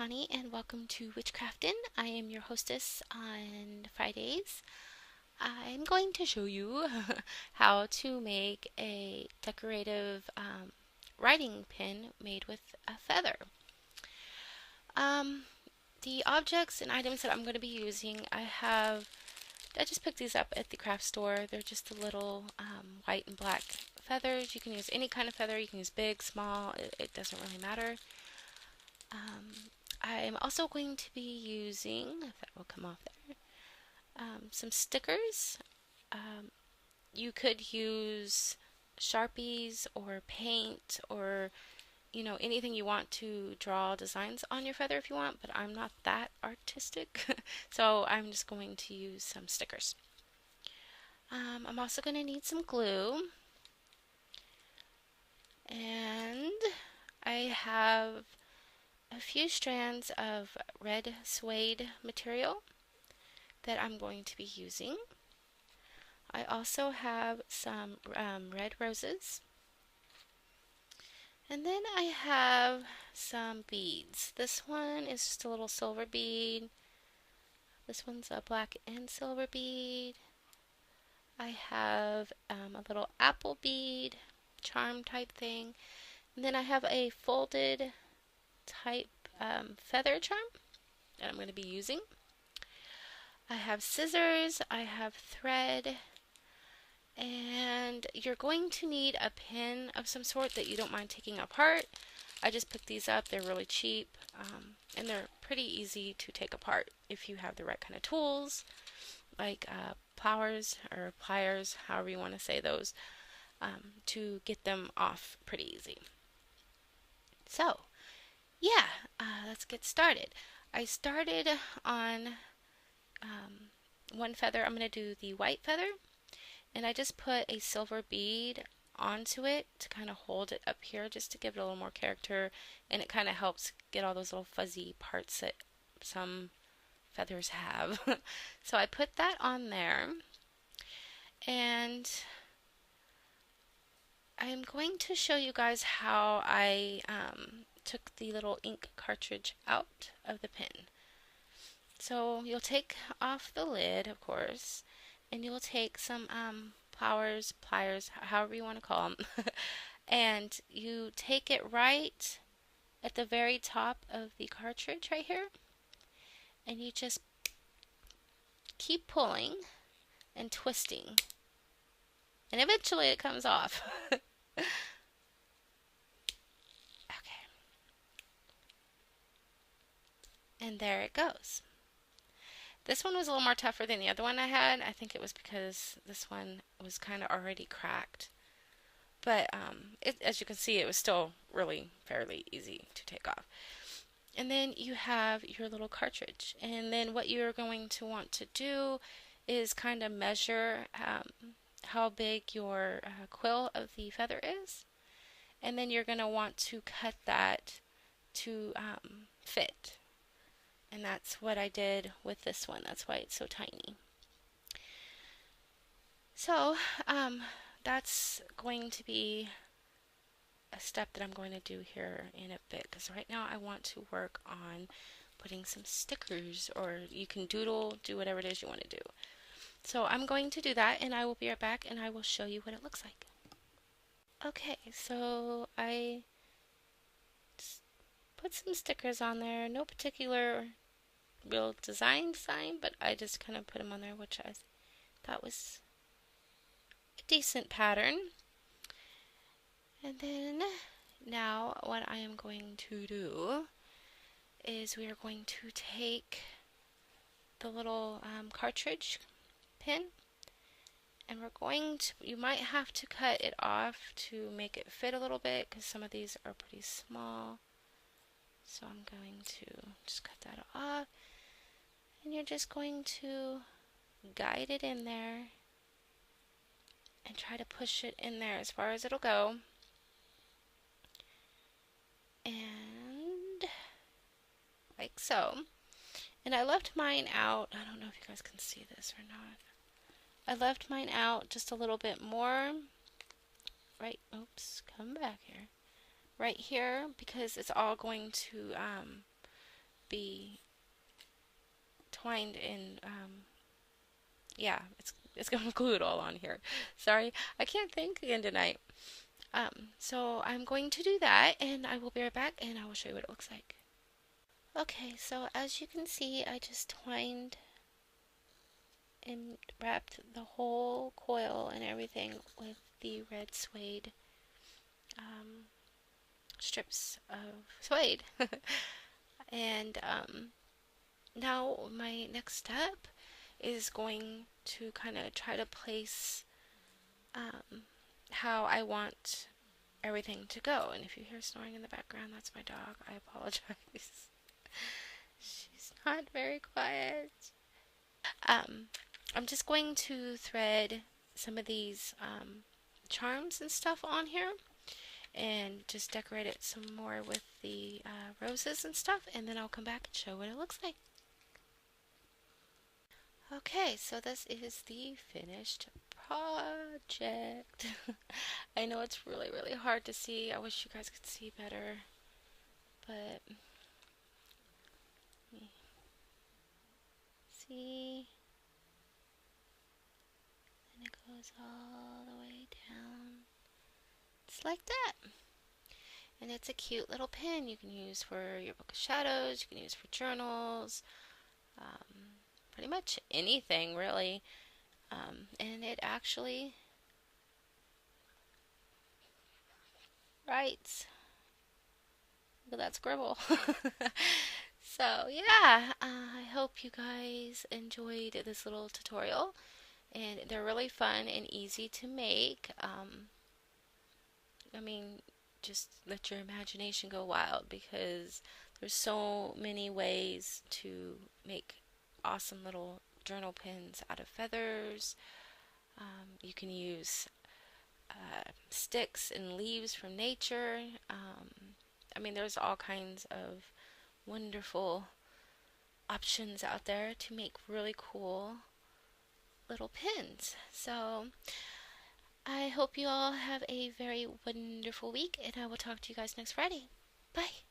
Connie, and welcome to Witchcraftin'. I am your hostess on Fridays. I'm going to show you how to make a decorative writing pin made with a feather. Um, the objects and items that I'm going to be using, I just picked these up at the craft store. They're just the little white and black feathers. You can use any kind of feather. You can use big, small, it doesn't really matter. I'm also going to be using, if that will come off there, some stickers. Um, you could use Sharpies or paint or anything you want to draw designs on your feather if you want, but I'm not that artistic, so I'm just going to use some stickers. I'm also going to need some glue, and I have a few strands of red suede material that I'm going to be using. I also have some red roses. And then I have some beads. This one is just a little silver bead. This one's a black and silver bead. I have a little apple bead, charm type thing. And then I have a folded type feather charm that I'm going to be using. I have scissors, I have thread, and you're going to need a pin of some sort that you don't mind taking apart. I just picked these up. They're really cheap, and they're pretty easy to take apart if you have the right kind of tools, like pliers or pliers, however you want to say those, to get them off pretty easy. So, yeah, let's get started. I started on one feather. I'm going to do the white feather. And I just put a silver bead onto it to kind of hold it up here just to give it a little more character, and it kind of helps get all those little fuzzy parts that some feathers have. So I put that on there, and I'm going to show you guys how I took the little ink cartridge out of the pen. So you'll take off the lid, of course, and you'll take some pliers, however you want to call them, and you take it right at the very top of the cartridge right here, and you just keep pulling and twisting, and eventually it comes off. Okay. And there it goes. This one was a little more tougher than the other one I had. I think it was because this one was kind of already cracked. But as you can see, it was still really fairly easy to take off. And then you have your little cartridge. And then what you're going to want to do is kind of measure how big your quill of the feather is. And then you're going to want to cut that to fit. And that's what I did with this one. That's why it's so tiny. So that's going to be a step that I'm going to do here in a bit, because right now I want to work on putting some stickers, or you can doodle, do whatever it is you want to do. So I'm going to do that, and I will be right back, and I will show you what it looks like. Okay, so I put some stickers on there. No particular real design, but I just kind of put them on there, which I thought was a decent pattern. And then now what I am going to do is we are going to take the little cartridge pin, and we're going to, you might have to cut it off to make it fit a little bit because some of these are pretty small. So I'm going to just cut that off, and you're just going to guide it in there and try to push it in there as far as it'll go. And like so. And I left mine out. I don't know if you guys can see this or not. I left mine out just a little bit more. Right, oops, come back here. Right here, because it's all going to be twined in, yeah, it's gonna glue it all on here. Sorry, I can't think again tonight. So I'm going to do that, and I will be right back, and I will show you what it looks like. Okay, so as you can see, I just twined and wrapped the whole coil and everything with the red suede um, strips of suede. And now my next step is going to kind of try to place how I want everything to go. And if you hear snoring in the background, that's my dog. I apologize. She's not very quiet. Um, I'm just going to thread some of these charms and stuff on here and just decorate it some more with the roses and stuff, and then I'll come back and show what it looks like. Okay, so this is the finished project. I know it's really hard to see. I wish you guys could see better, but see, and it goes all the way down. It's like that. And it's a cute little pin you can use for your book of shadows, you can use for journals, pretty much anything really. And it actually writes. Look at that scribble. So yeah, I hope you guys enjoyed this little tutorial. And they're really fun and easy to make. I mean, just let your imagination go wild because there's so many ways to make awesome little journal pins out of feathers. You can use sticks and leaves from nature. I mean, there's all kinds of wonderful options out there to make really cool little pins. So I hope you all have a very wonderful week, and I will talk to you guys next Friday. Bye.